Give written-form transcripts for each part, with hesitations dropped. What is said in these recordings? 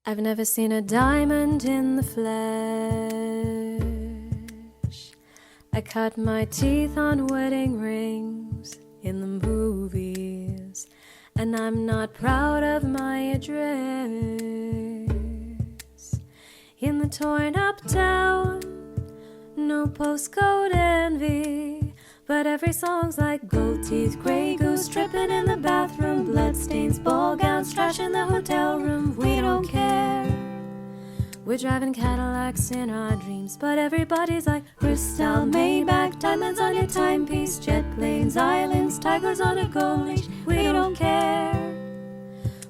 I've never seen a diamond in the flesh. I cut my teeth on wedding rings in the movies, and I'm not proud of my address. In the torn up town, no postcode envy, but every song's like gold teeth, grey goose, tripping in the bathroom, bloodstains, ball gowns, trash in the hotel room. We don't care. We're driving Cadillacs in our dreams, but everybody's like crystal, Maybach, diamonds on your timepiece, jet planes, islands, tigers on a gold leash. We don't care.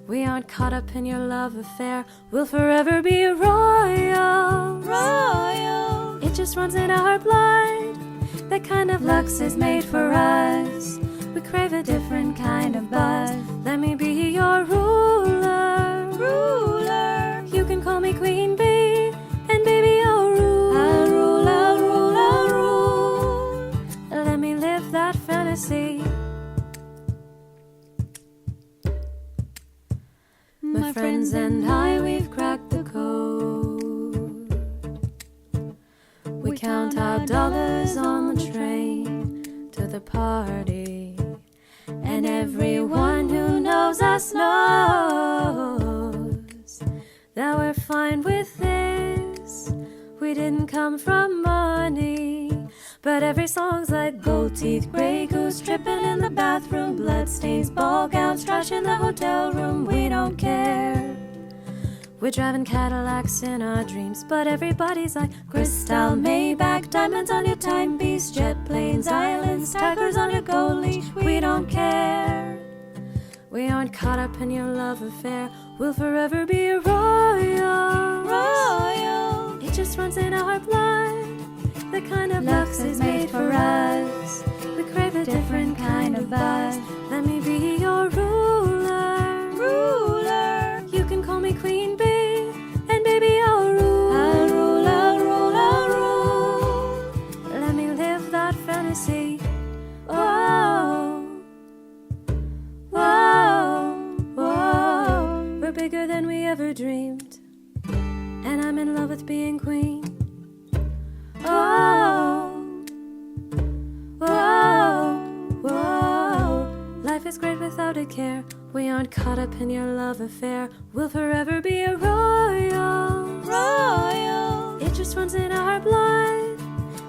We aren't caught up in your love affair. We'll forever be royal. Royal. It just runs in our blood. That kind of lux is made for us. We crave a different kind of buzz. Let me be your ruler. Ruler. You can call me Queen Bee, and baby I'll rule. I'll rule, I'll rule, I'll rule. Let me live that fantasy. My friends and I, we've cracked the code. We count our dollars on the train to the party, and everyone who knows us knows that we're fine with this. We didn't come from money, but every song's like gold teeth, grey goose, tripping in the bathroom, bloodstains, ball gowns, trash in the hotel room. We don't care. We're driving Cadillacs in our dreams, but everybody's like crystal, Maybach, diamonds on your timepiece, jet planes, islands, tigers on your gold leash. We don't care. We aren't caught up in your love affair. We'll forever be royal. Royal. It just runs in our blood. The kind of lux is made for us. We crave a different kind of buzz. Let me be your ruler. Ruler. You can call me Queen Bee, and baby I'll rule. I'll rule, I'll rule, I'll rule. Let me live that fantasy. Oh, whoa, whoa. We're bigger than we ever dreamed, and I'm in love with being queen. Oh, whoa, whoa. Life is great without a care. We aren't caught up in your love affair. We'll forever be a royal. Royal. It just runs in our blood.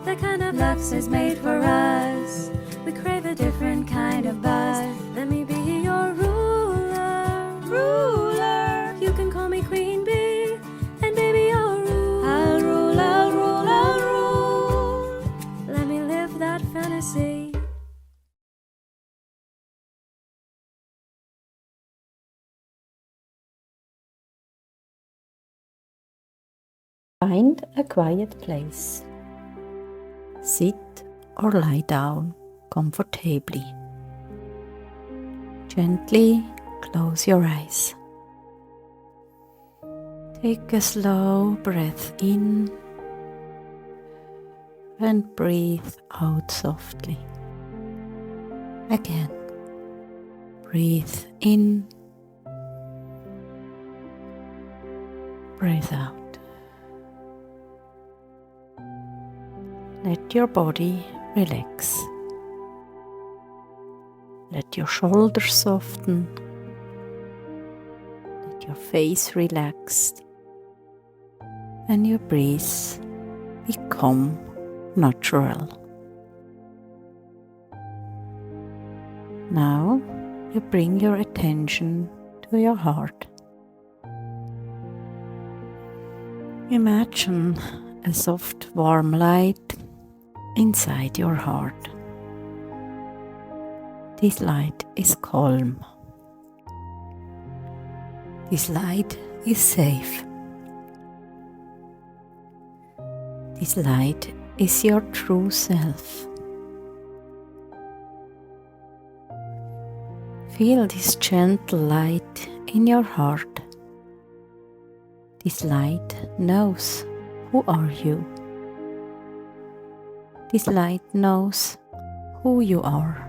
That kind of lux is made for us. We crave a different kind of buzz. Let me be your ruler. Ruler. You can call me Queen Bee, and baby I'll rule. I'll rule, I'll rule, I'll rule. Let me live that fantasy. Find a quiet place. Sit or lie down comfortably. Gently close your eyes. Take a slow breath in and breathe out softly. Again, breathe in, breathe out. Let your body relax. Let your shoulders soften. Let your face relax. And your breath become natural. Now you bring your attention to your heart. Imagine a soft, warm light inside your heart. This light is calm. This light is safe. This light is your true self. Feel this gentle light in your heart. This light knows who are you. This light knows who you are.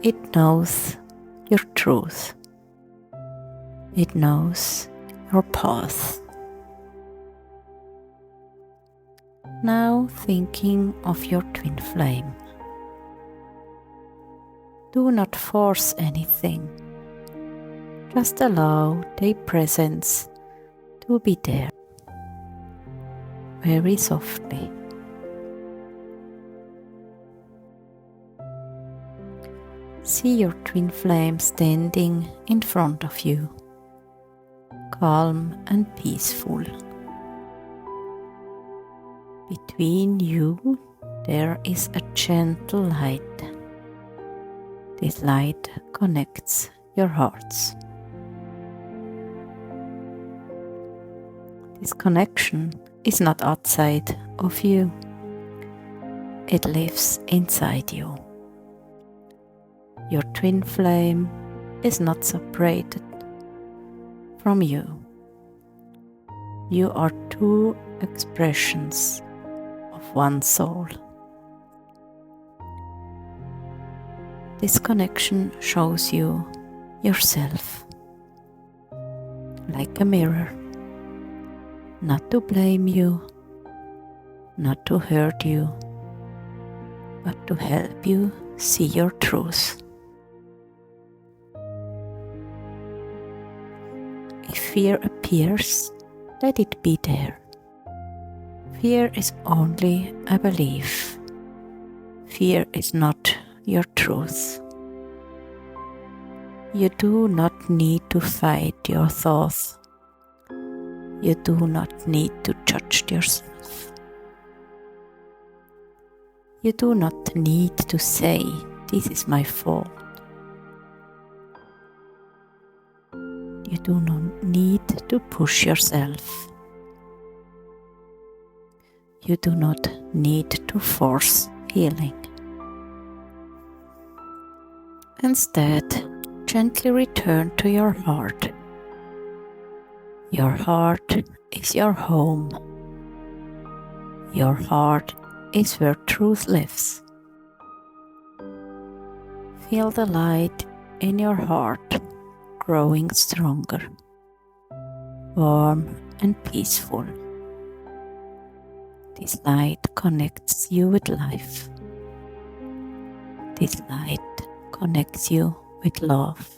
It knows your truth. It knows your path. Now thinking of your twin flame. Do not force anything. Just allow their presence to be there, very softly. See your twin flame standing in front of you, calm and peaceful. Between you there is a gentle light. This light connects your hearts. This connection is not outside of you. It lives inside you. Your twin flame is not separated from you. You are two expressions of one soul. This connection shows you yourself like a mirror, not to blame you, not to hurt you, but to help you see your truth. If fear appears, let it be there. Fear is only a belief. Fear is not your truth. You do not need to fight your thoughts. You do not need to judge yourself. You do not need to say, "This is my fault." You do not need to push yourself. You do not need to force healing. Instead, gently return to your heart. Your heart is your home. Your heart is where truth lives. Feel the light in your heart growing stronger, warm and peaceful. This light connects you with life. This light connects you with love.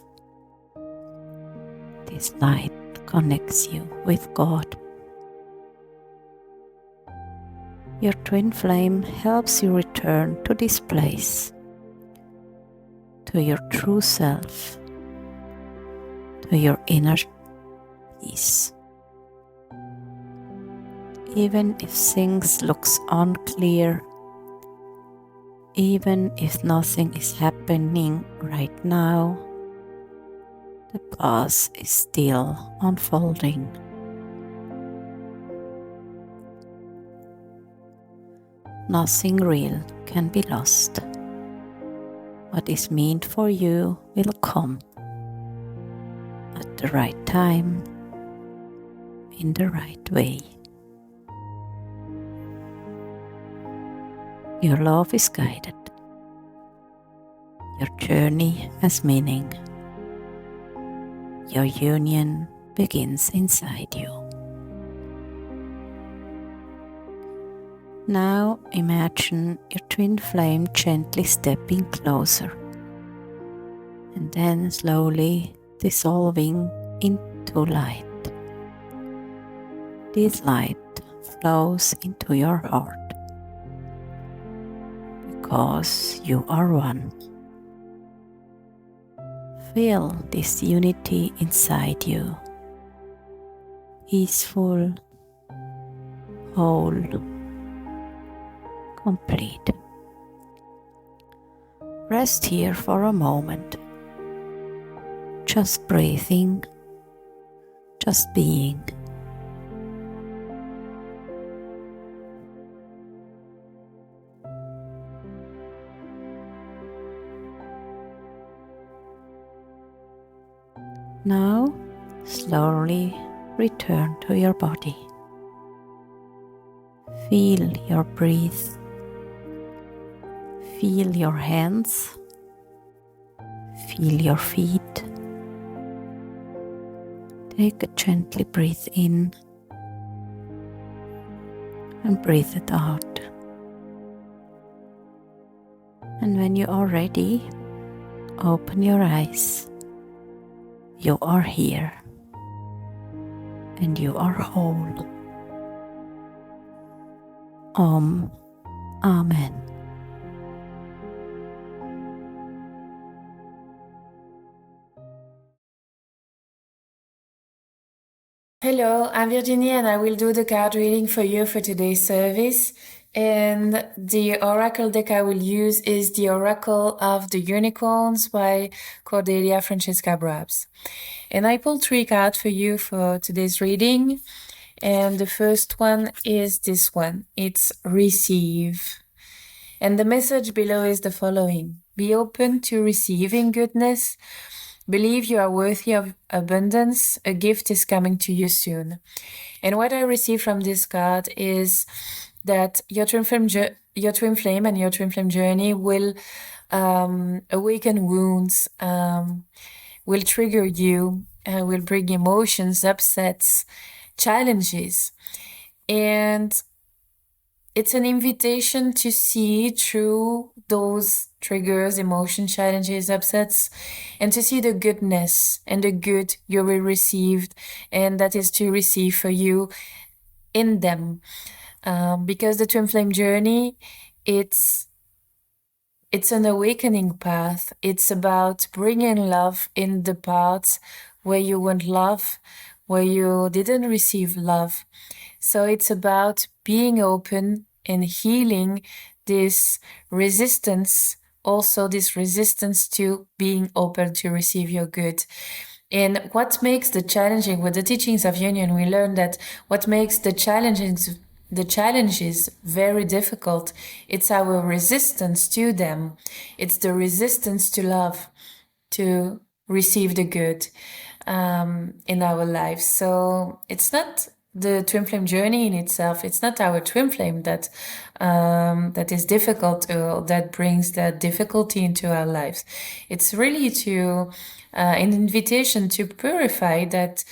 This light connects you with God. Your twin flame helps you return to this place, to your true self, to your inner peace. Even if things looks unclear, even if nothing is happening right now, the path is still unfolding. Nothing real can be lost. What is meant for you will come at the right time, in the right way. Your love is guided. Your journey has meaning. Your union begins inside you. Now imagine your twin flame gently stepping closer and then slowly dissolving into light. This light flows into your heart because you are one. Feel this unity inside you, peaceful, whole, complete. Rest here for a moment, just breathing, just being. Now, slowly return to your body. Feel your breath. Feel your hands. Feel your feet. Take a gently breath in and breathe it out. And when you are ready, open your eyes. You are here and you are whole. Amen. Hello, I'm Virginie and I will do the card reading for you for today's service. And the oracle deck I will use is the Oracle of the Unicorns by Cordelia Francesca Brabs. And I pulled 3 cards for you for today's reading. And the first one is this one. It's receive. And the message below is the following. Be open to receiving goodness. Believe you are worthy of abundance. A gift is coming to you soon. And what I receive from this card is that your twin flame and your twin flame journey will awaken wounds, will trigger you, will bring emotions, upsets, challenges. And it's an invitation to see through those triggers, emotion, challenges, upsets, and to see the goodness and the good you will receive, and that is to receive for you in them. Because the twin flame journey, it's an awakening path. It's about bringing love in the parts where you want love, where you didn't receive love. So it's about being open and healing this resistance, also this resistance to being open to receive your good. And what makes the challenging, with the teachings of union, we learn that what makes the challenges very difficult, it's our resistance to them. It's the resistance to love, to receive the good in our lives. So it's not the twin flame journey in itself. It's not our twin flame that is difficult, or that brings that difficulty into our lives. It's really an invitation to purify that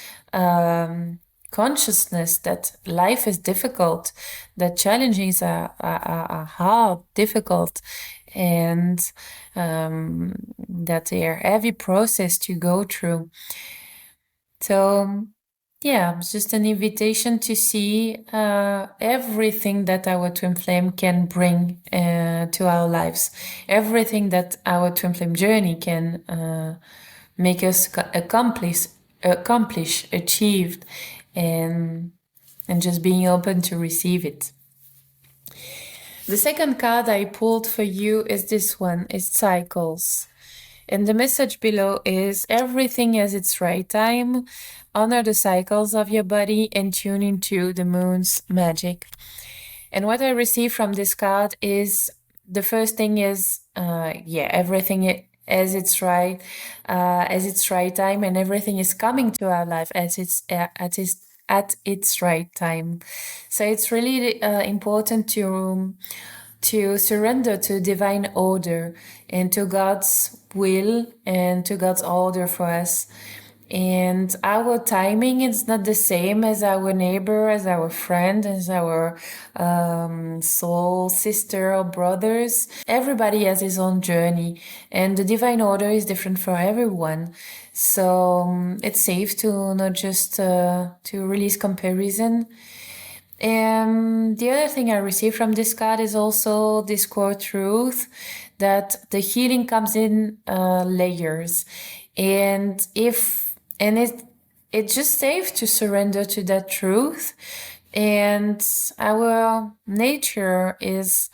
consciousness that life is difficult, that challenges are hard, difficult, and that they are heavy process to go through. So yeah, it's just an invitation to see everything that our twin flame can bring to our lives, everything that our twin flame journey can make us accomplish, achieved, and just being open to receive it. The second card I pulled for you is this one. It's cycles. And the message below is everything has its right time. Honor the cycles of your body and tune into the moon's magic. And what I receive from this card is, the first thing is, everything as its right time, and everything is coming to our life at its right time. So it's really important to surrender to divine order and to God's will and to God's order for us. And our timing is not the same as our neighbor, as our friend, as our soul sister or brothers. Everybody has his own journey, and the divine order is different for everyone. So it's safe to not just to release comparison. And the other thing I received from this card is also this core truth that the healing comes in layers, and it's just safe to surrender to that truth. And our nature is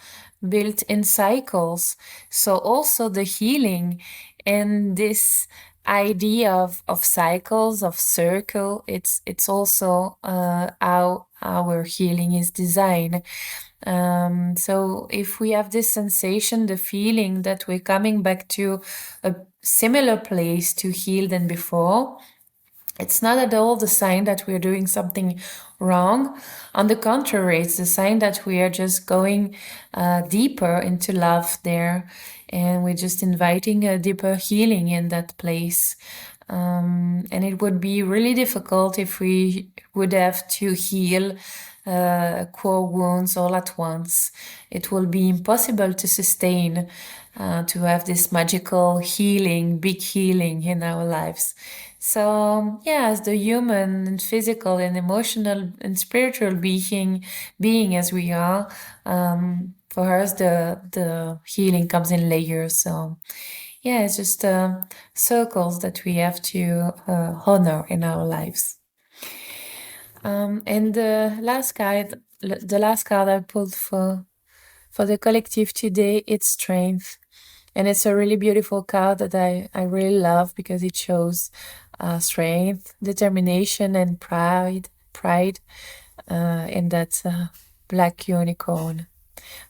built in cycles, so also the healing and this idea of cycles, of circle, it's also how our healing is designed. So if we have this sensation, the feeling that we're coming back to a similar place to heal than before, it's not at all the sign that we're doing something wrong. On the contrary, it's the sign that we are just going deeper into love there, and we're just inviting a deeper healing in that place. And it would be really difficult if we would have to heal core wounds all at once. It will be impossible to sustain, to have this magical healing, big healing in our lives. So, yeah, as the human and physical and emotional and spiritual being as we are, for us the healing comes in layers. So, yeah, it's just circles that we have to honor in our lives. And the last card I pulled for the collective today, it's strength. And it's a really beautiful card that I really love because it shows strength, determination, and pride in that black unicorn.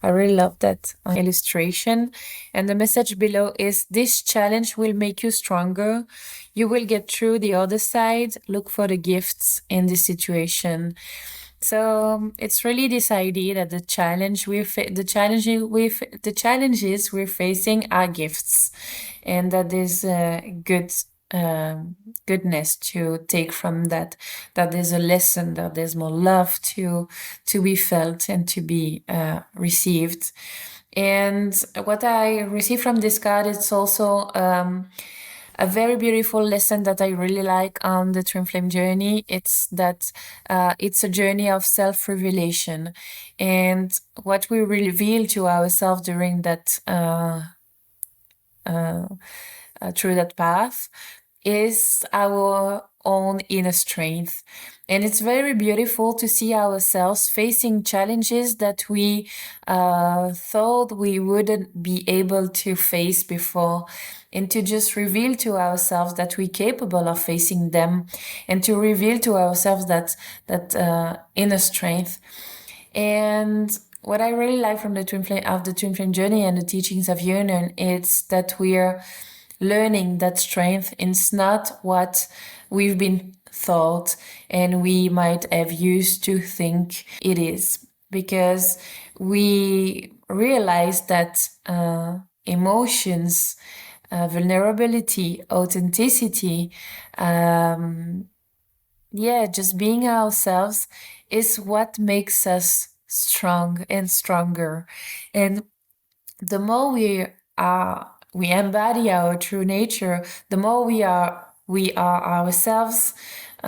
I really love that illustration. And the message below is this challenge will make you stronger. You will get through the other side. Look for the gifts in this situation. So it's really this idea that the challenges we're facing are gifts, and that there's goodness to take from that. That there's a lesson. That there's more love to be felt and to be received. And what I received from this card, it's also a very beautiful lesson that I really like on the Twin Flame journey. It's that it's a journey of self-revelation, and what we reveal to ourselves during that through that path is our own inner strength. And it's very beautiful to see ourselves facing challenges that we thought we wouldn't be able to face before, and to just reveal to ourselves that we're capable of facing them, and to reveal to ourselves that inner strength. And what I really like from the Twin Flame journey and the teachings of union, it's that we're learning that strength is not what we've been taught and we might have used to think it is, because we realize that emotions, vulnerability, authenticity, just being ourselves is what makes us strong and stronger. And the more we embody our true nature, the more we are ourselves,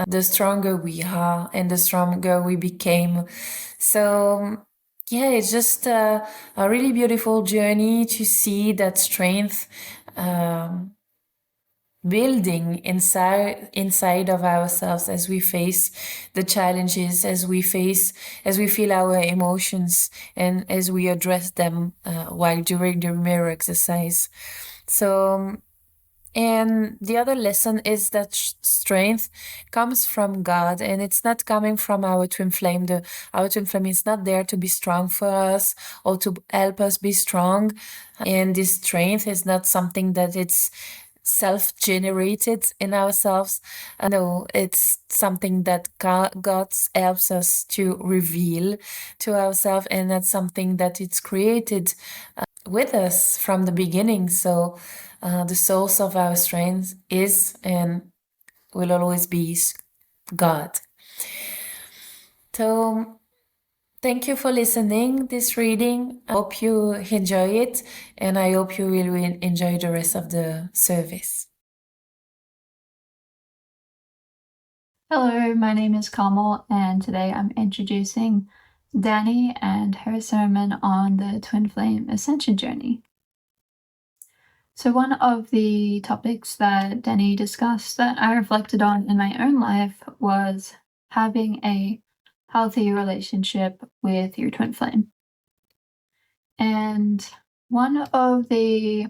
the stronger we are and the stronger we became. So yeah, it's just a really beautiful journey to see that strength building inside of ourselves as we face the challenges, as we feel our emotions, and as we address them while doing the mirror exercise. So, and the other lesson is that strength comes from God, and it's not coming from our twin flame. Our twin flame is not there to be strong for us or to help us be strong. And this strength is not something that it's self-generated in ourselves. No, it's something that God helps us to reveal to ourselves, and that's something that it's created with us from the beginning. So the source of our strength is and will always be God. So thank you for listening this reading. I hope you enjoy it, and I hope you will enjoy the rest of the service. Hello, my name is Kamal, and today I'm introducing Dani and her sermon on the Twin Flame Ascension journey. So one of the topics that Dani discussed that I reflected on in my own life was having a healthy relationship with your twin flame. And one of the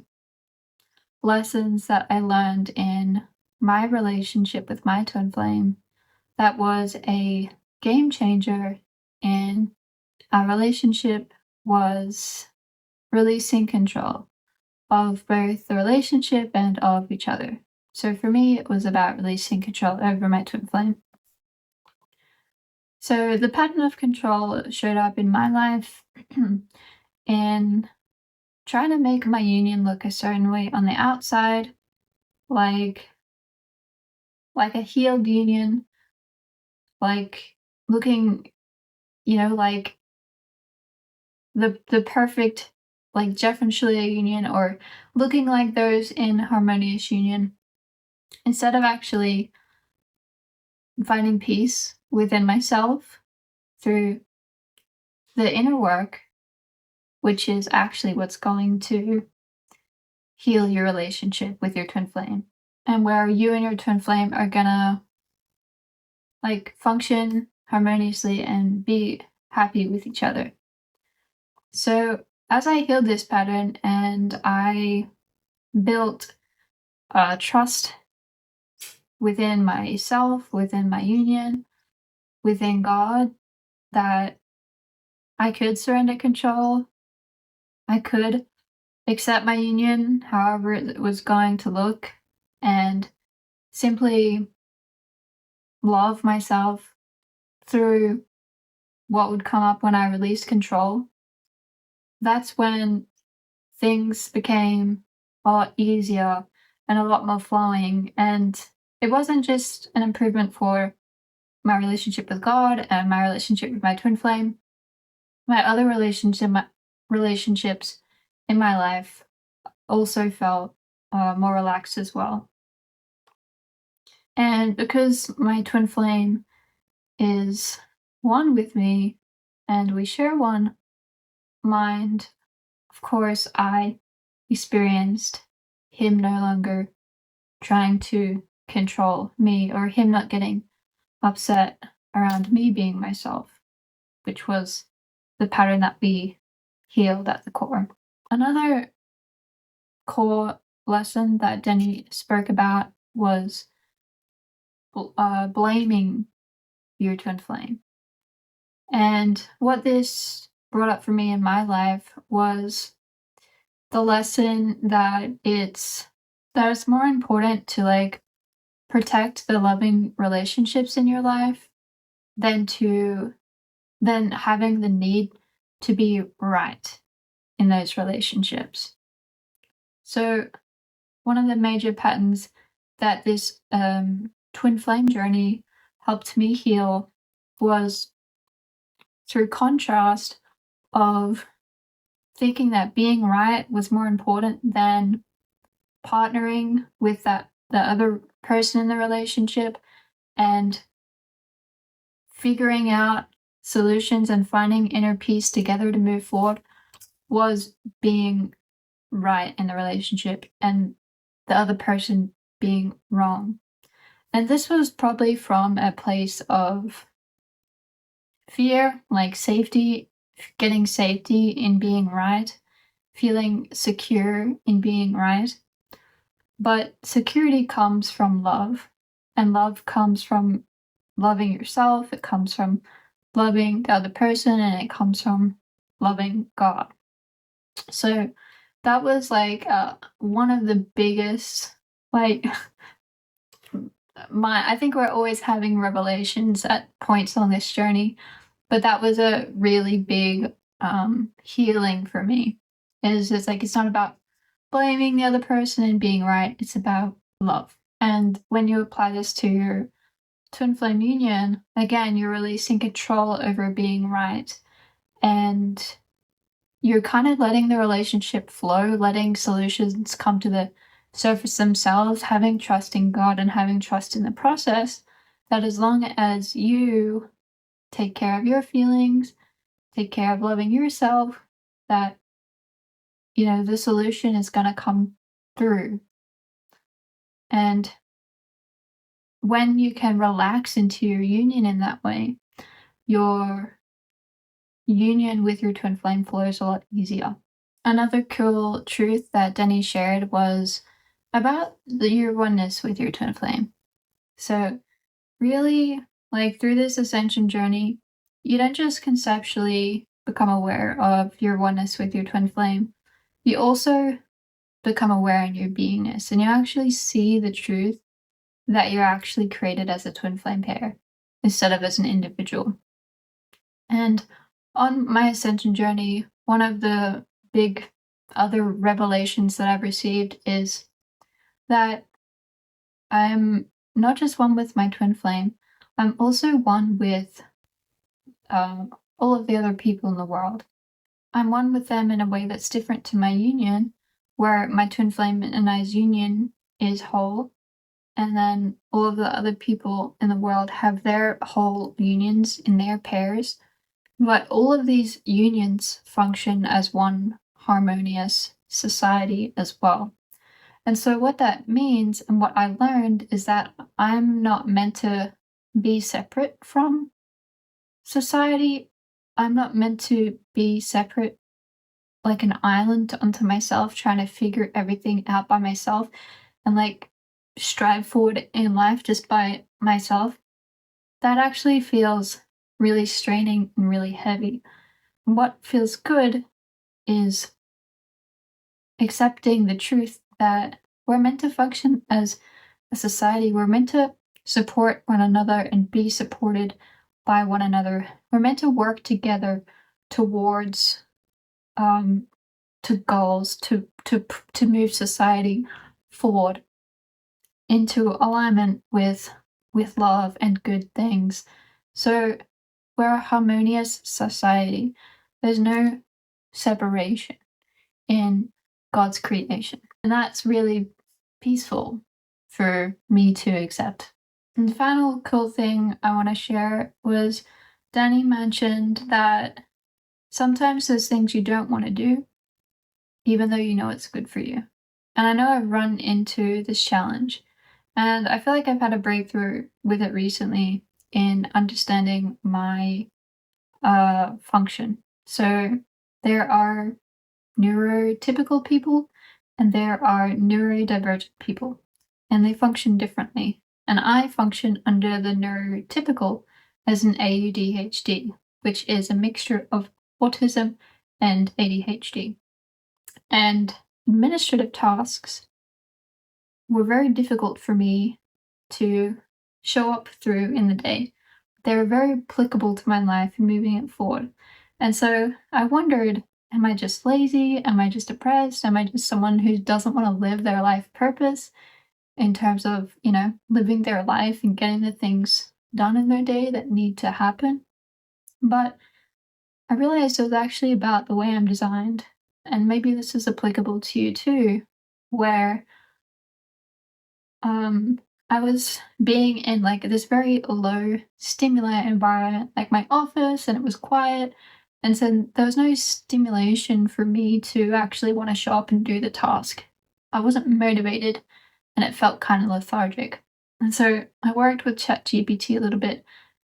lessons that I learned in my relationship with my twin flame that was a game changer in our relationship was releasing control of both the relationship and of each other. So for me, it was about releasing control over my twin flame. So the pattern of control showed up in my life in trying to make my union look a certain way on the outside, like like a healed union, like looking, like the perfect, like Jeff and Shaleia union, or looking like those in harmonious union, instead of actually finding peace within myself through the inner work, which is actually what's going to heal your relationship with your twin flame, and where you and your twin flame are gonna like function harmoniously and be happy with each other. So as I healed this pattern and I built trust within myself, within my union, within God, that I could surrender control, I could accept my union however it was going to look, and simply love myself through what would come up when I released control. That's when things became a lot easier and a lot more flowing. And it wasn't just an improvement for my relationship with God and my relationship with my twin flame. My other relationships in my life also felt more relaxed as well. And because my twin flame is one with me and we share one mind, of course, I experienced him no longer trying to control me, or him not getting upset around me being myself, which was the pattern that we healed at the core. Another core lesson that Denny spoke about was blaming your twin flame. And what this brought up for me in my life was the lesson that it's more important to like protect the loving relationships in your life than having the need to be right in those relationships. So one of the major patterns that this twin flame journey helped me heal was through contrast of thinking that being right was more important than partnering with the other person in the relationship and figuring out solutions and finding inner peace together to move forward was being right in the relationship and the other person being wrong. And this was probably from a place of fear, like safety, getting safety in being right, feeling secure in being right. But security comes from love, and love comes from loving yourself, it comes from loving the other person, and it comes from loving God. So that was like one of the biggest, like, I think we're always having revelations at points on this journey, but that was a really big healing for me. It's just like, it's not about blaming the other person and being right, it's about love. And when you apply this to your twin flame union, again, you're releasing control over being right, and you're kind of letting the relationship flow, letting solutions come to the surface themselves, having trust in God and having trust in the process, that as long as you take care of your feelings, take care of loving yourself, that, the solution is going to come through. And when you can relax into your union in that way, your union with your twin flame flows a lot easier. Another cool truth that Denny shared was about your oneness with your twin flame. So really, like, through this ascension journey, you don't just conceptually become aware of your oneness with your twin flame, you also become aware in your beingness, and you actually see the truth that you're actually created as a twin flame pair instead of as an individual. And on my ascension journey, one of the big other revelations that I've received is that I'm not just one with my twin flame, I'm also one with all of the other people in the world. I'm one with them in a way that's different to my union, where my twin flame and I's union is whole, and then all of the other people in the world have their whole unions in their pairs. But all of these unions function as one harmonious society as well. And so, what that means and what I learned is that I'm not meant to be separate from society. I'm not meant to be separate like an island unto myself, trying to figure everything out by myself and like strive forward in life just by myself. That actually feels really straining and really heavy. And what feels good is accepting the truth that we're meant to function as a society. We're meant to support one another and be supported by one another. We're meant to work together towards to goals to move society forward into alignment with love and good things. So we're a harmonious society. There's no separation in God's creation. And that's really peaceful for me to accept. And the final cool thing I want to share was Danny mentioned that sometimes there's things you don't want to do, even though you know it's good for you. And I know I've run into this challenge, and I feel like I've had a breakthrough with it recently in understanding my function. So there are neurotypical people and there are neurodivergent people, and they function differently. And I function under the neurotypical as an AUDHD, which is a mixture of autism and ADHD. And administrative tasks were very difficult for me to show up through in the day. They were very applicable to my life and moving it forward. And so I wondered, am I just lazy? Am I just depressed? Am I just someone who doesn't want to live their life purpose in terms of, living their life and getting the things done in their day that need to happen? But I realized it was actually about the way I'm designed. And maybe this is applicable to you too, where I was being in like this very low stimuli environment, like my office, and it was quiet. And so there was no stimulation for me to actually want to show up and do the task. I wasn't motivated and it felt kind of lethargic. And so I worked with ChatGPT a little bit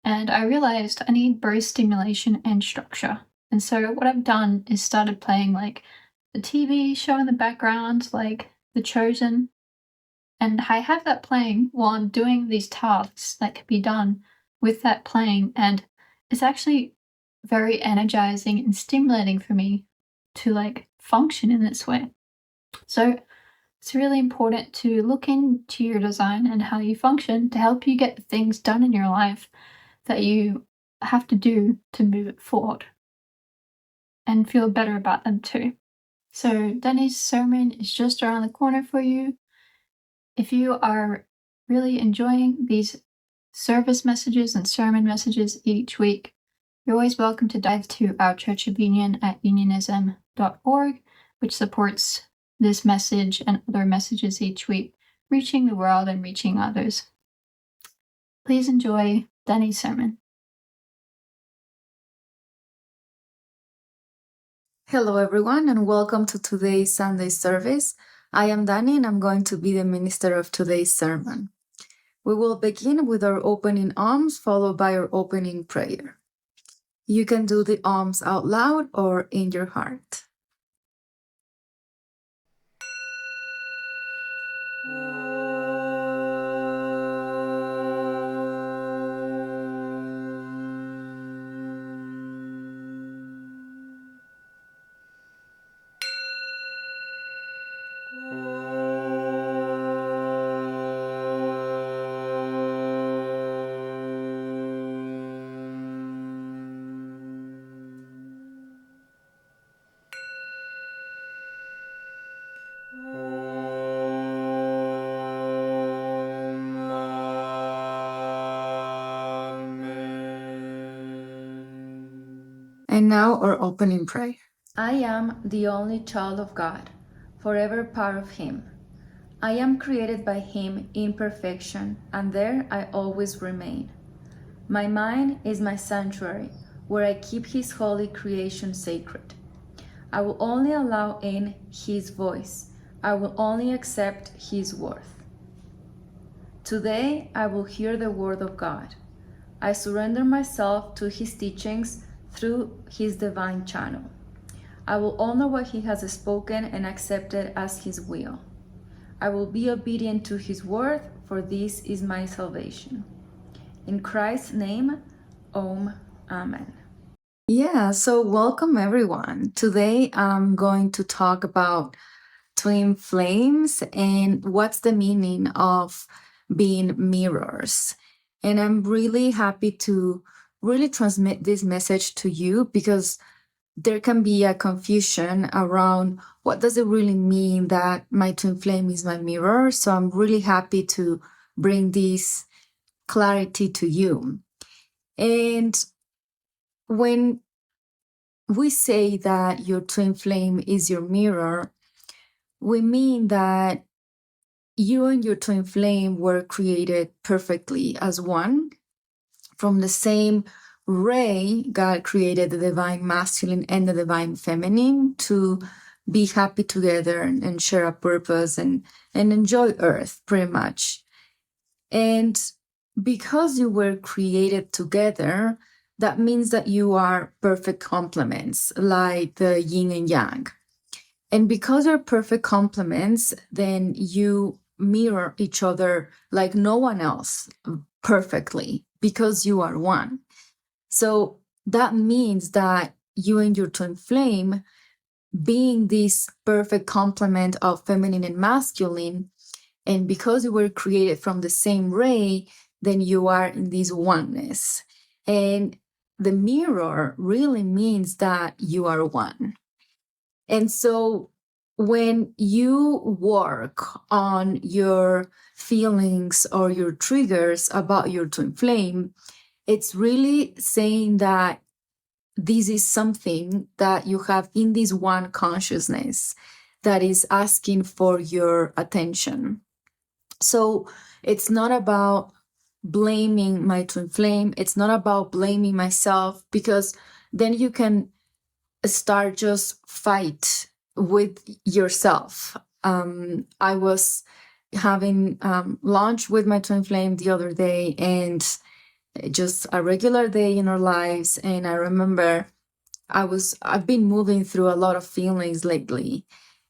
and I realized I need both stimulation and structure. And so what I've done is started playing like the TV show in the background, like The Chosen, and I have that playing while I'm doing these tasks that can be done with that playing. And it's actually very energizing and stimulating for me to like function in this way. So it's really important to look into your design and how you function to help you get things done in your life that you have to do to move it forward and feel better about them too. So Danny's sermon is just around the corner for you. If you are really enjoying these service messages and sermon messages each week, you're always welcome to dive to our Church of Union at unionism.org, which supports this message and other messages each week, reaching the world and reaching others. Please enjoy Danny's sermon. Hello, everyone, and welcome to today's Sunday service. I am Dani, and I'm going to be the minister of today's sermon. We will begin with our opening alms, followed by our opening prayer. You can do the alms out loud or in your heart. And now our opening prayer. I am the only child of God, forever part of Him. I am created by Him in perfection, and there I always remain. My mind is my sanctuary, where I keep His holy creation sacred. I will only allow in His voice. I will only accept His worth. Today I will hear the word of God. I surrender myself to His teachings through His divine channel. I will honor what He has spoken and accept it as His will. I will be obedient to His word, for this is my salvation. In Christ's name, Amen. Yeah, so welcome everyone. Today I'm going to talk about twin flames and what's the meaning of being mirrors. And I'm really happy to really transmit this message to you because there can be a confusion around what does it really mean that my twin flame is my mirror. So I'm really happy to bring this clarity to you. And when we say that your twin flame is your mirror, we mean that you and your twin flame were created perfectly as one. From the same ray, God created the divine masculine and the divine feminine to be happy together and share a purpose and enjoy Earth, pretty much. And because you were created together, that means that you are perfect complements, like the yin and yang. And because you're perfect complements, then you mirror each other like no one else perfectly, because you are one. So that means that you and your twin flame, being this perfect complement of feminine and masculine, and because you were created from the same ray, then you are in this oneness. And the mirror really means that you are one. And so when you work on your feelings or your triggers about your twin flame, it's really saying that this is something that you have in this one consciousness that is asking for your attention. So it's not about blaming my twin flame. It's not about blaming myself, because then you can start just fight with yourself. I was having lunch with my twin flame the other day, and just a regular day in our lives. And I remember I've been moving through a lot of feelings lately,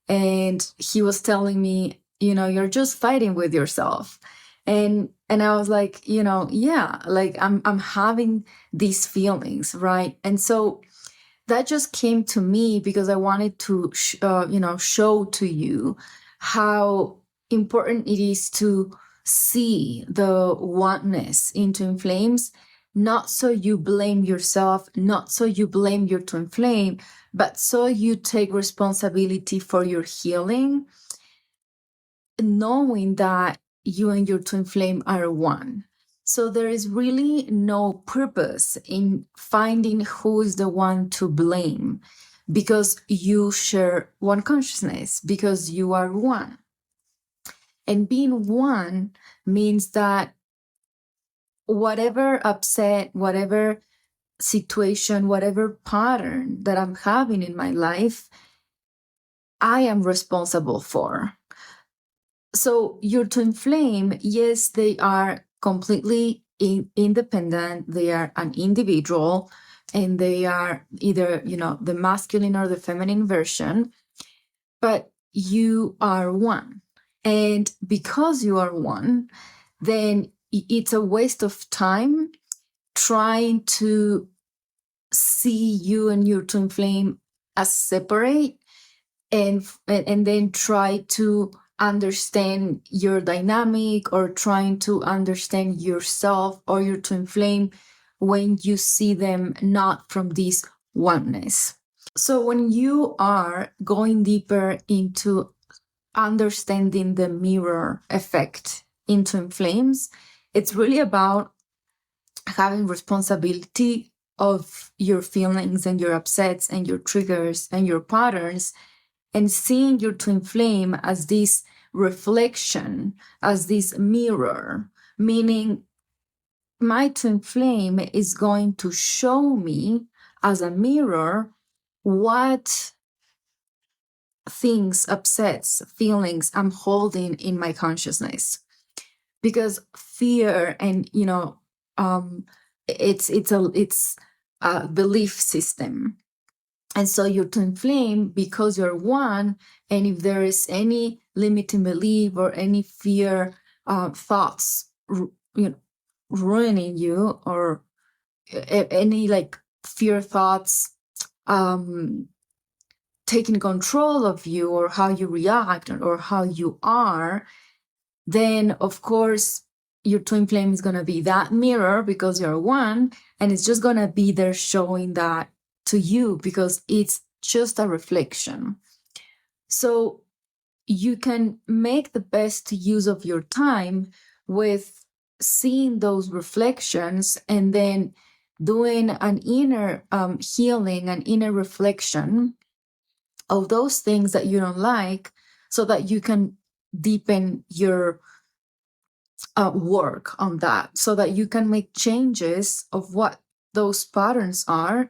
and he was telling me, you're just fighting with yourself. And I was like, yeah, like I'm having these feelings, right? And so that just came to me because I wanted to, show to you how important it is to see the oneness in twin flames, not so you blame yourself, not so you blame your twin flame, but so you take responsibility for your healing, knowing that you and your twin flame are one. So there is really no purpose in finding who is the one to blame, because you share one consciousness, because you are one. And being one means that whatever upset, whatever situation, whatever pattern that I'm having in my life, I am responsible for. So your twin flame, yes, they are completely independent. They are an individual, and they are either, the masculine or the feminine version, but you are one. And because you are one, then it's a waste of time trying to see you and your twin flame as separate, and then try to understand your dynamic, or trying to understand yourself or your twin flame when you see them not from this oneness. So when you are going deeper into understanding the mirror effect in twin flames, it's really about having responsibility of your feelings and your upsets and your triggers and your patterns, and seeing your twin flame as this reflection, as this mirror, meaning my twin flame is going to show me as a mirror what things, upsets, feelings I'm holding in my consciousness. Because fear and, it's a belief system. And so your twin flame, because you're one, and if there is any limiting belief or any fear thoughts, ruining you, or any like fear thoughts taking control of you, or how you react, or how you are, then of course your twin flame is going to be that mirror, because you're one, and it's just going to be there showing that to you, because it's just a reflection. So you can make the best use of your time with seeing those reflections, and then doing an inner healing, an inner reflection of those things that you don't like, so that you can deepen your work on that, so that you can make changes of what those patterns are.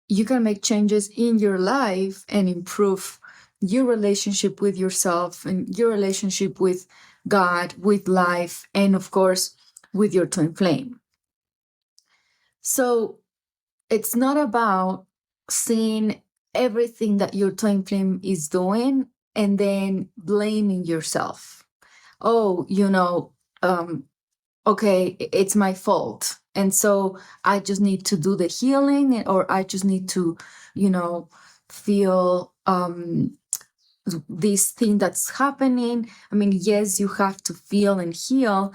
You can make changes in your life and improve your relationship with yourself, and your relationship with God, with life, and of course with your twin flame. So it's not about seeing everything that your twin flame is doing and then blaming yourself. Oh, okay, it's my fault, and so I just need to do the healing, or I just need to, feel this thing that's happening. I mean, yes, you have to feel and heal,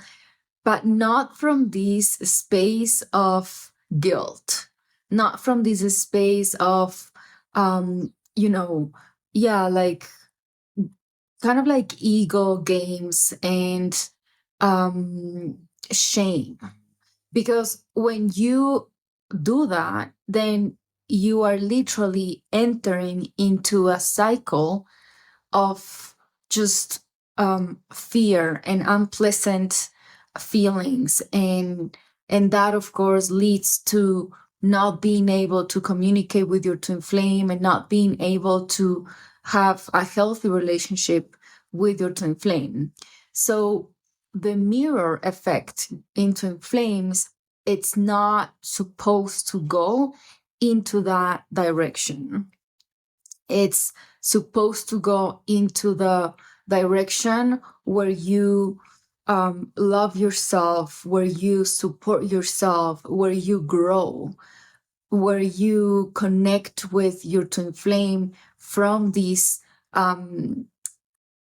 but not from this space of guilt, not from this space of like kind of like ego games and shame. Because when you do that, then you are literally entering into a cycle of just fear and unpleasant feelings, and that of course leads to not being able to communicate with your twin flame, and not being able to have a healthy relationship with your twin flame. So the mirror effect in twin flames, it's not supposed to go into that direction. It's supposed to go into the direction where you love yourself, where you support yourself, where you grow, where you connect with your twin flame from this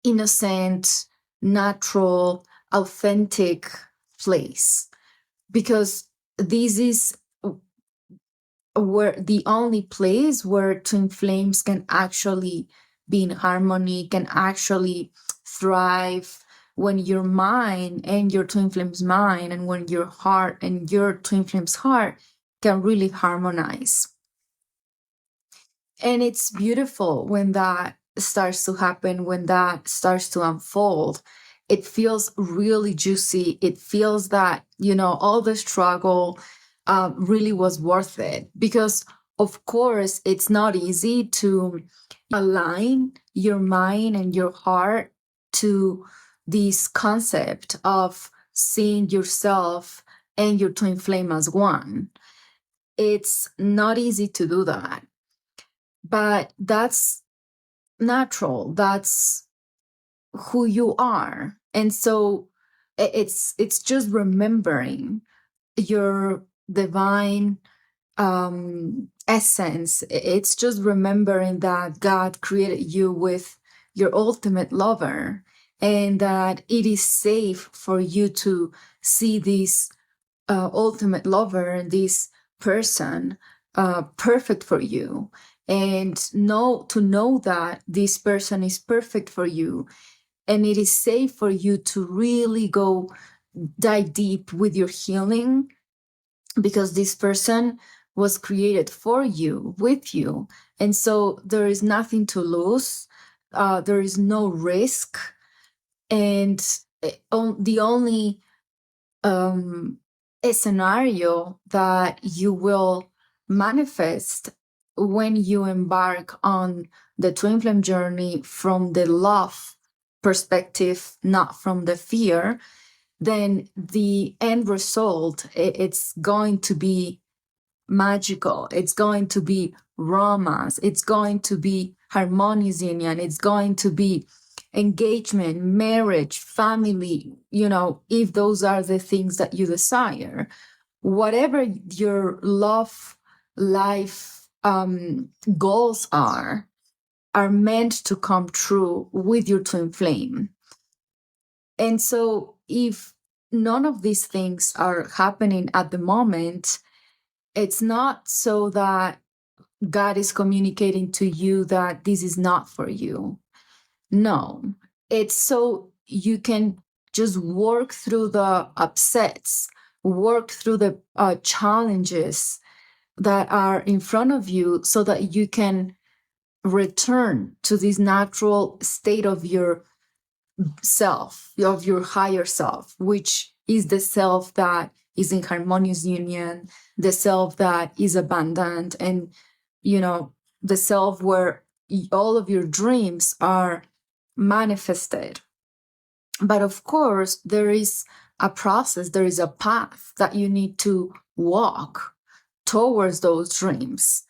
innocent, natural, authentic place. Because this is where the only place where twin flames can actually be in harmony, can actually thrive, when your mind and your twin flame's mind, and when your heart and your twin flame's heart can really harmonize. And it's beautiful when that starts to happen, when that starts to unfold. It feels really juicy. It feels that, all the struggle really was worth it. Because, of course, it's not easy to align your mind and your heart to this concept of seeing yourself and your twin flame as one. It's not easy to do that. But that's natural. That's who you are. And so it's just remembering your divine essence. It's just remembering that God created you with your ultimate lover, and that it is safe for you to see this ultimate lover and this person perfect for you, and to know that this person is perfect for you, and it is safe for you to really dive deep with your healing, because this person was created for you, with you. And so there is nothing to lose. There is no risk. And the only a scenario that you will manifest when you embark on the twin flame journey from the love perspective, not from the fear, then the end result, it's going to be magical. It's going to be romance. It's going to be harmonious union. It's going to be engagement, marriage, family, if those are the things that you desire. Whatever your love life goals are meant to come true with your twin flame. And so if none of these things are happening at the moment, it's not so that God is communicating to you that this is not for you. No, it's so you can just work through the upsets, work through the challenges that are in front of you so that you can return to this natural state of your self, of your higher self, which is the self that is in harmonious union, the self that is abundant, and the self where all of your dreams are manifested. But of course, there is a process, there is a path that you need to walk towards those dreams.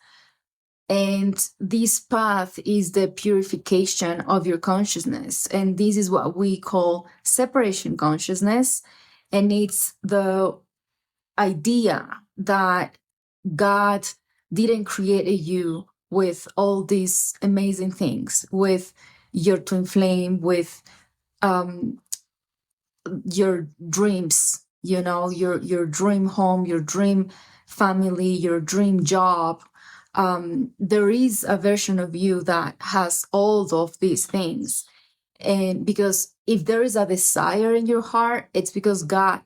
And this path is the purification of your consciousness. And this is what we call separation consciousness. And it's the idea that God didn't create you with all these amazing things, with your twin flame, with your dreams, your dream home, your dream family, your dream job. There is a version of you that has all of these things. And because if there is a desire in your heart, it's because God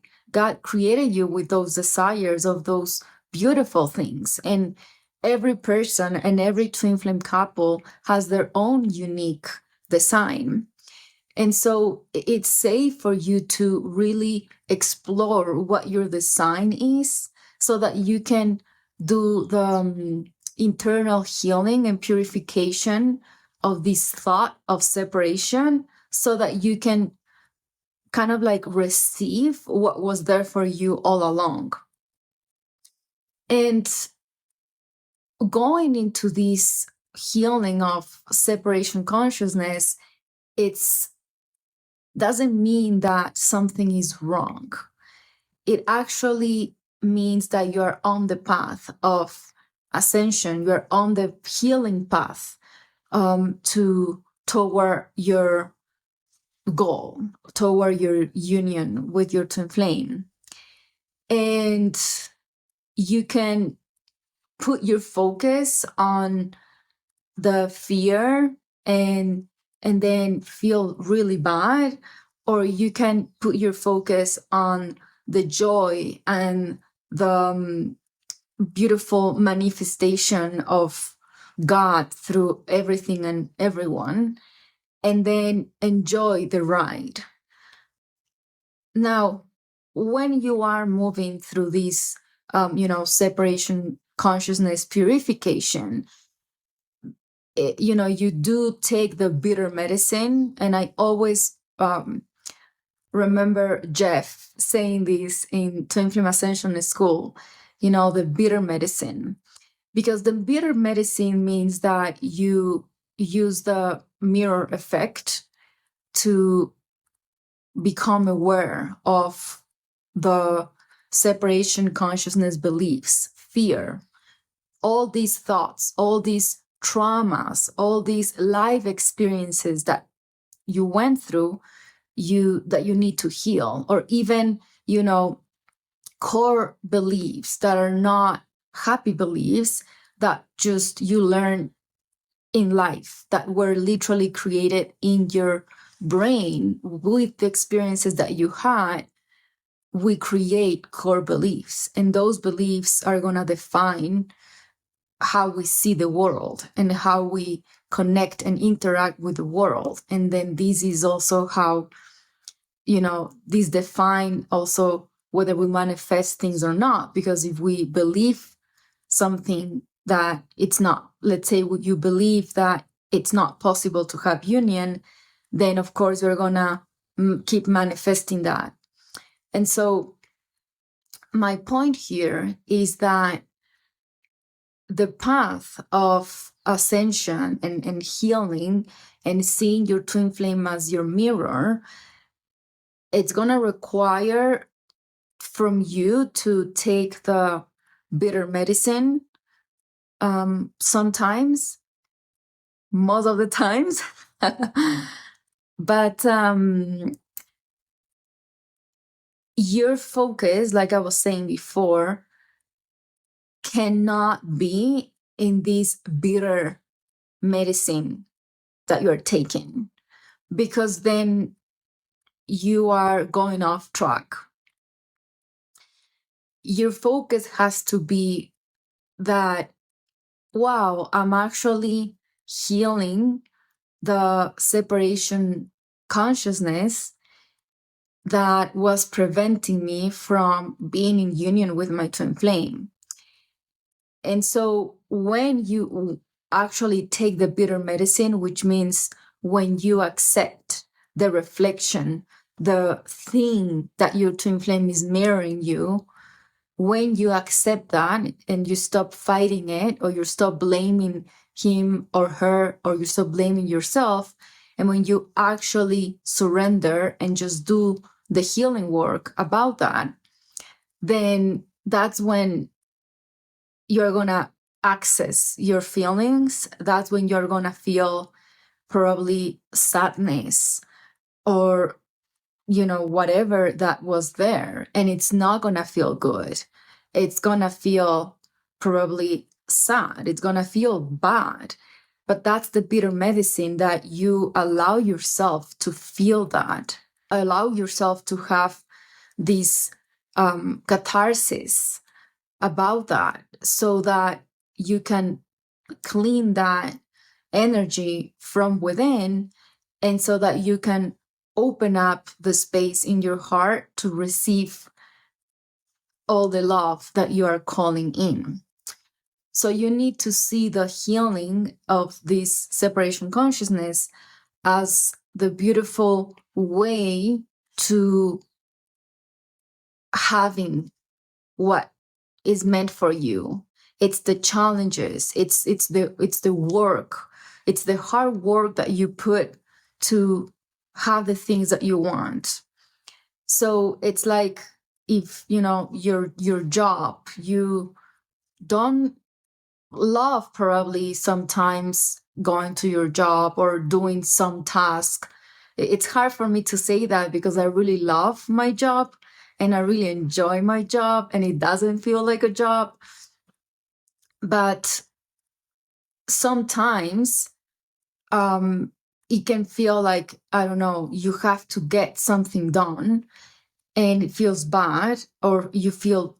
created you with those desires of those beautiful things. And every person and every twin flame couple has their own unique design. And so it's safe for you to really explore what your design is so that you can do the internal healing and purification of this thought of separation so that you can kind of like receive what was there for you all along. And going into this healing of separation consciousness, it's doesn't mean that something is wrong. It actually means that you're on the path of ascension. You're on the healing path toward your goal, toward your union with your twin flame. And you can put your focus on the fear and then feel really bad, or you can put your focus on the joy and the beautiful manifestation of God through everything and everyone, and then enjoy the ride. Now, when you are moving through this, separation consciousness purification, you do take the bitter medicine. And I always remember Jeff saying this in Twin Flame Ascension school, the bitter medicine. Because the bitter medicine means that you use the mirror effect to become aware of the separation consciousness beliefs, fear, all these thoughts, all these traumas, all these life experiences that you went through, that you need to heal, or even, core beliefs that are not happy beliefs that just you learn in life, that were literally created in your brain with the experiences that you had. we create core beliefs, and those beliefs are going to define how we see the world and how we connect and interact with the world. And then this is also how, these define also whether we manifest things or not. Because if we believe something that it's not, let's say you believe that it's not possible to have union, then of course we're gonna keep manifesting that. And so my point here is that the path of ascension and healing and seeing your twin flame as your mirror, it's going to require from you to take the bitter medicine sometimes, most of the times. But your focus, like I was saying before, cannot be in this bitter medicine that you're taking, because then you are going off track. Your focus has to be that, wow, I'm actually healing the separation consciousness that was preventing me from being in union with my twin flame. And so when you actually take the bitter medicine, which means when you accept the reflection, the thing that your twin flame is mirroring you, when you accept that and you stop fighting it, or you stop blaming him or her, or you stop blaming yourself, and when you actually surrender and just do the healing work about that, then that's when you're going to access your feelings. That's when you're going to feel probably sadness or, whatever that was there. And it's not going to feel good. It's going to feel probably sad. It's going to feel bad. But that's the bitter medicine, that you allow yourself to feel that. Allow yourself to have this catharsis about that, so that you can clean that energy from within, and so that you can open up the space in your heart to receive all the love that you are calling in. So you need to see the healing of this separation consciousness as the beautiful way to having what is meant for you. It's the challenges, it's the work, it's the hard work that you put to have the things that you want. So it's like, if your job, you don't love probably sometimes going to your job or doing some task. It's hard for me to say that, because I really love my job and I really enjoy my job, and it doesn't feel like a job. But sometimes it can feel like, I don't know, you have to get something done and it feels bad, or you feel,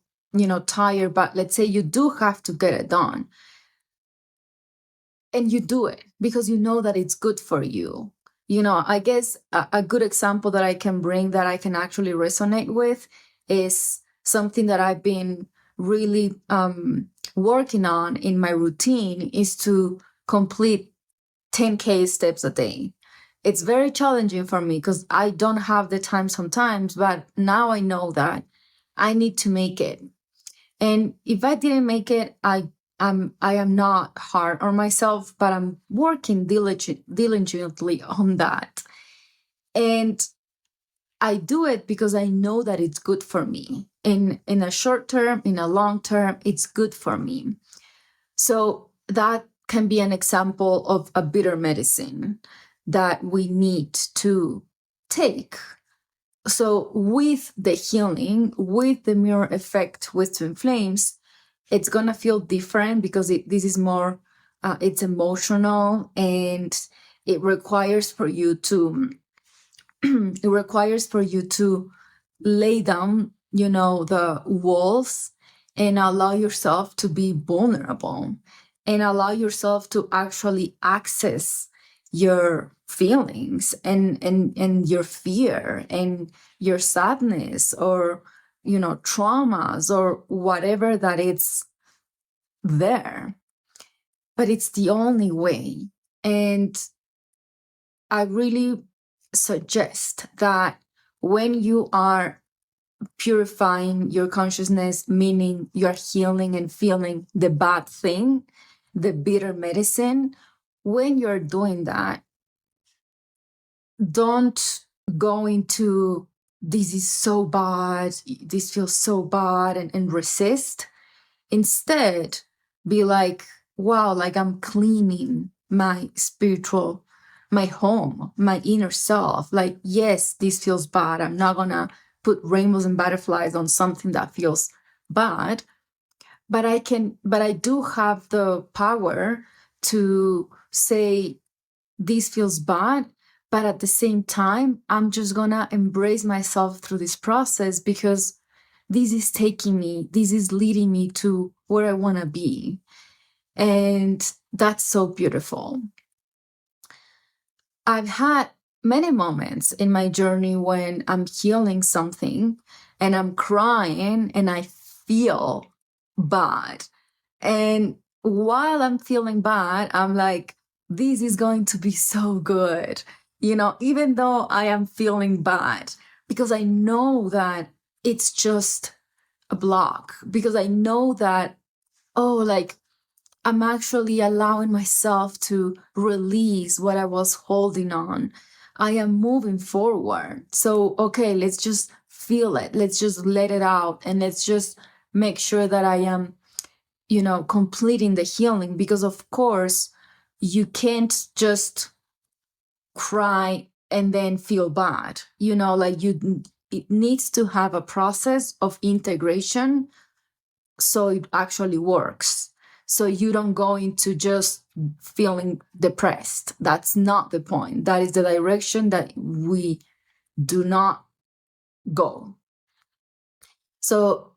tired, but let's say you do have to get it done. And you do it because you know that it's good for you. I guess a good example that I can bring that I can actually resonate with is something that I've been really working on in my routine, is to complete 10K steps a day. It's very challenging for me because I don't have the time sometimes, but now I know that I need to make it. And if I didn't make it, I am not hard on myself, but I'm working diligently on that. And I do it because I know that it's good for me. In a short term, in a long term, it's good for me. So that can be an example of a bitter medicine that we need to take. So with the healing, with the mirror effect with twin flames, it's going to feel different, because this is more, it's emotional, and it requires for you to lay down the walls, and allow yourself to be vulnerable, and allow yourself to actually access your feelings and your fear and your sadness, or traumas, or whatever that it's there. But it's the only way. And I really suggest that when you are purifying your consciousness, meaning you're healing and feeling the bad thing, the bitter medicine, when you're doing that, don't go into this is so bad, this feels so bad, and resist. Instead, be like, wow, like I'm cleaning my home, my inner self. Like, yes, this feels bad. I'm not gonna put rainbows and butterflies on something that feels bad, but I do have the power to say this feels bad, but at the same time, I'm just gonna embrace myself through this process, because this is leading me to where I want to be. And that's so beautiful. I've had many moments in my journey when I'm healing something and I'm crying and I feel bad. And while I'm feeling bad, I'm like, this is going to be so good, even though I am feeling bad, because I know that it's just a block, because I know that, like, I'm actually allowing myself to release what I was holding on. I am moving forward. So, okay, let's just feel it. Let's just let it out. And let's just make sure that I am, completing the healing. Because, of course, you can't just cry and then feel bad. It needs to have a process of integration so it actually works. So you don't go into just feeling depressed. That's not the point. That is the direction that we do not go. So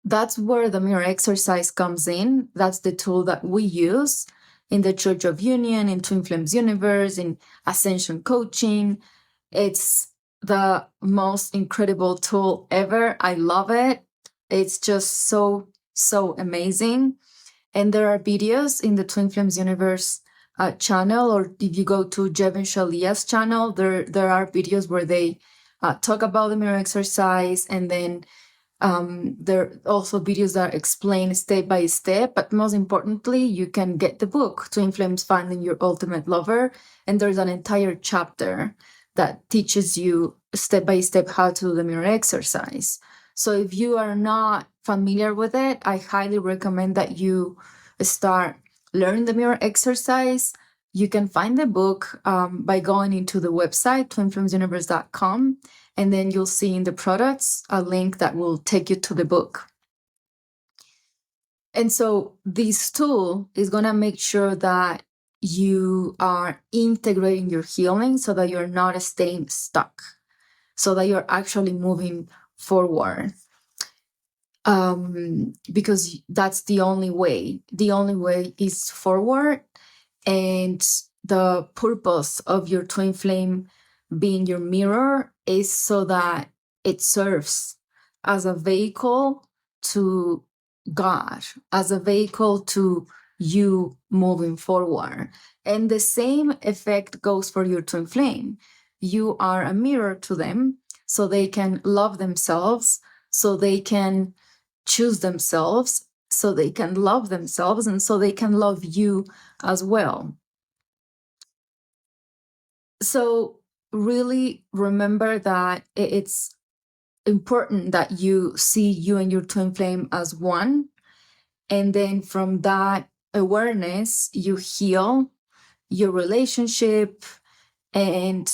that's where the mirror exercise comes in. That's the tool that we use in the Church of Union, in Twin Flames Universe, in Ascension Coaching. It's the most incredible tool ever. I love it. It's just so, so amazing. And there are videos in the Twin Flames Universe channel, or if you go to Jeb and Shaleia's channel, there are videos where they talk about the mirror exercise, and then there are also videos that explain step by step. But most importantly, you can get the book, Twin Flames Finding Your Ultimate Lover, and there's an entire chapter that teaches you step by step how to do the mirror exercise. So if you are not familiar with it, I highly recommend that you start learning the mirror exercise. You can find the book by going into the website, twinflamesuniverse.com, and then you'll see in the products a link that will take you to the book. And so this tool is going to make sure that you are integrating your healing so that you're not staying stuck, so that you're actually moving forward. Because that's the only way. The only way is forward. And the purpose of your twin flame being your mirror is so that it serves as a vehicle to God, as a vehicle to you moving forward. And the same effect goes for your twin flame. You are a mirror to them, so they can love themselves, so they can choose themselves, so they can love themselves, and so they can love you as well. So really remember that it's important that you see you and your twin flame as one. And then from that awareness, you heal your relationship and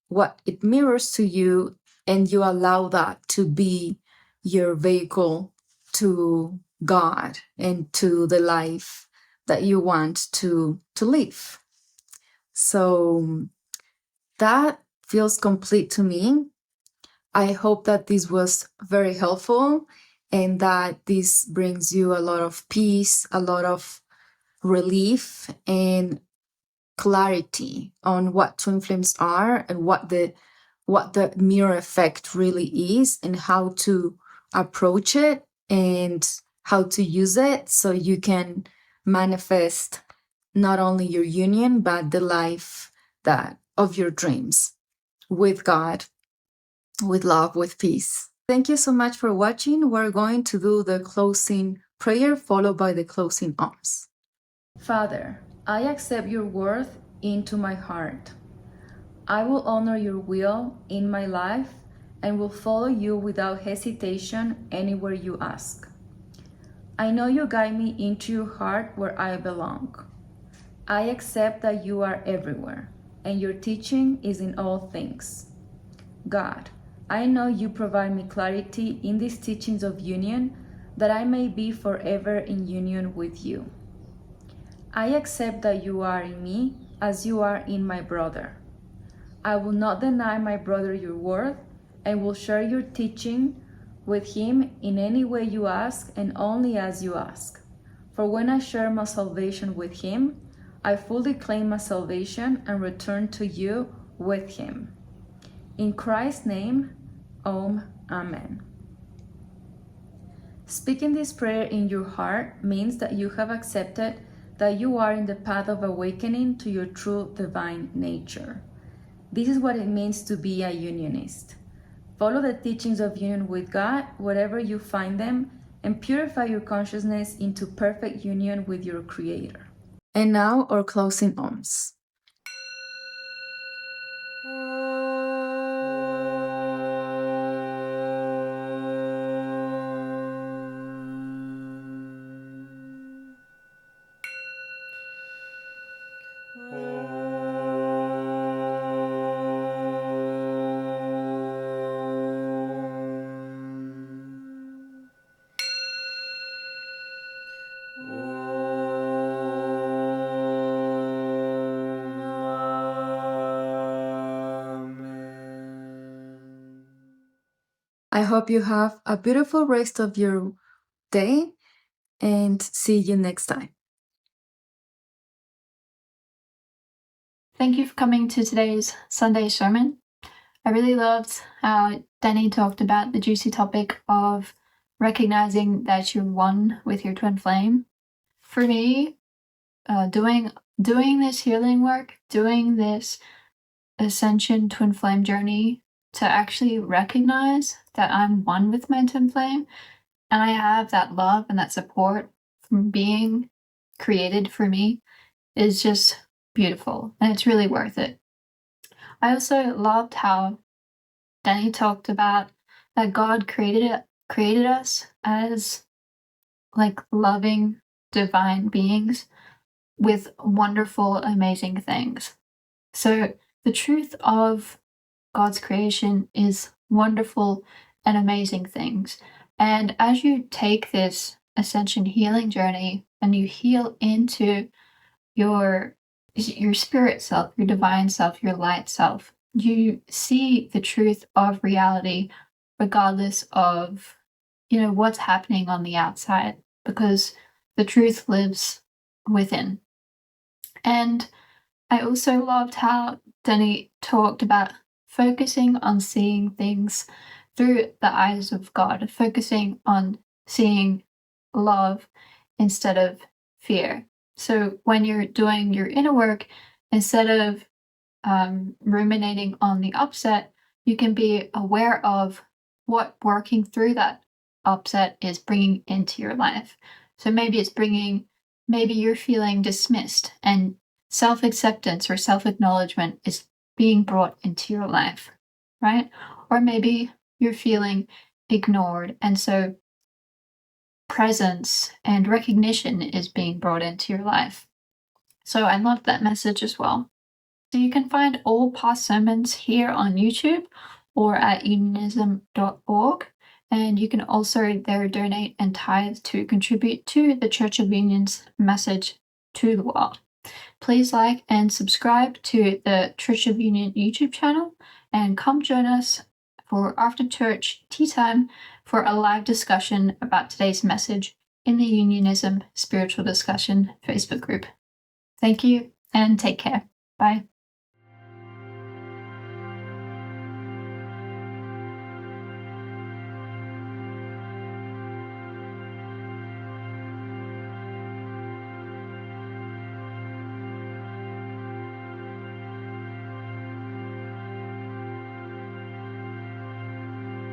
what it mirrors to you, and you allow that to be your vehicle to God and to the life that you want to live. So that feels complete to me. I hope that this was very helpful and that this brings you a lot of peace, a lot of relief, and clarity on what twin flames are and what the mirror effect really is and how to approach it and how to use it so you can manifest not only your union but the life that of your dreams with God, with love, with peace. Thank you so much for watching. We're going to do the closing prayer followed by the closing arms. Father, I accept your word into my heart. I will honor your will in my life and will follow you without hesitation anywhere you ask. I know you guide me into your heart where I belong. I accept that you are everywhere and your teaching is in all things. God, I know you provide me clarity in these teachings of union that I may be forever in union with you. I accept that you are in me as you are in my brother. I will not deny my brother your word and will share your teaching with him in any way you ask and only as you ask. For when I share my salvation with him, I fully claim my salvation and return to you with him. In Christ's name, Amen. Speaking this prayer in your heart means that you have accepted that you are in the path of awakening to your true divine nature. This is what it means to be a unionist. Follow the teachings of union with God wherever you find them and purify your consciousness into perfect union with your Creator. And now our closing arms. I hope you have a beautiful rest of your day and see you next time. Thank you for coming to today's Sunday sermon. I really loved how Danny talked about the juicy topic of recognizing that you're one with your twin flame. For me, doing this healing work, doing this Ascension twin flame journey to actually recognize that I'm one with my twin flame and I have that love and that support from being created for me is just beautiful and it's really worth it. I also loved how Danny talked about that God created us as like loving divine beings with wonderful, amazing things. So the truth of God's creation is wonderful and amazing things. And as you take this ascension healing journey and you heal into your spirit self, your divine self, your light self, you see the truth of reality regardless of what's happening on the outside, because the truth lives within. And I also loved how Danny talked about focusing on seeing things through the eyes of God, focusing on seeing love instead of fear. So when you're doing your inner work, instead of ruminating on the upset, you can be aware of what working through that upset is bringing into your life. So maybe you're feeling dismissed and self-acceptance or self-acknowledgement is being brought into your life, right? Or maybe you're feeling ignored, and so presence and recognition is being brought into your life. So I love that message as well. So you can find all past sermons here on YouTube or at unionism.org. And you can also there donate and tithe to contribute to the Church of Union's message to the world. Please like and subscribe to the Church of Union YouTube channel and come join us for after church tea time for a live discussion about today's message in the Unionism Spiritual Discussion Facebook group. Thank you and take care. Bye.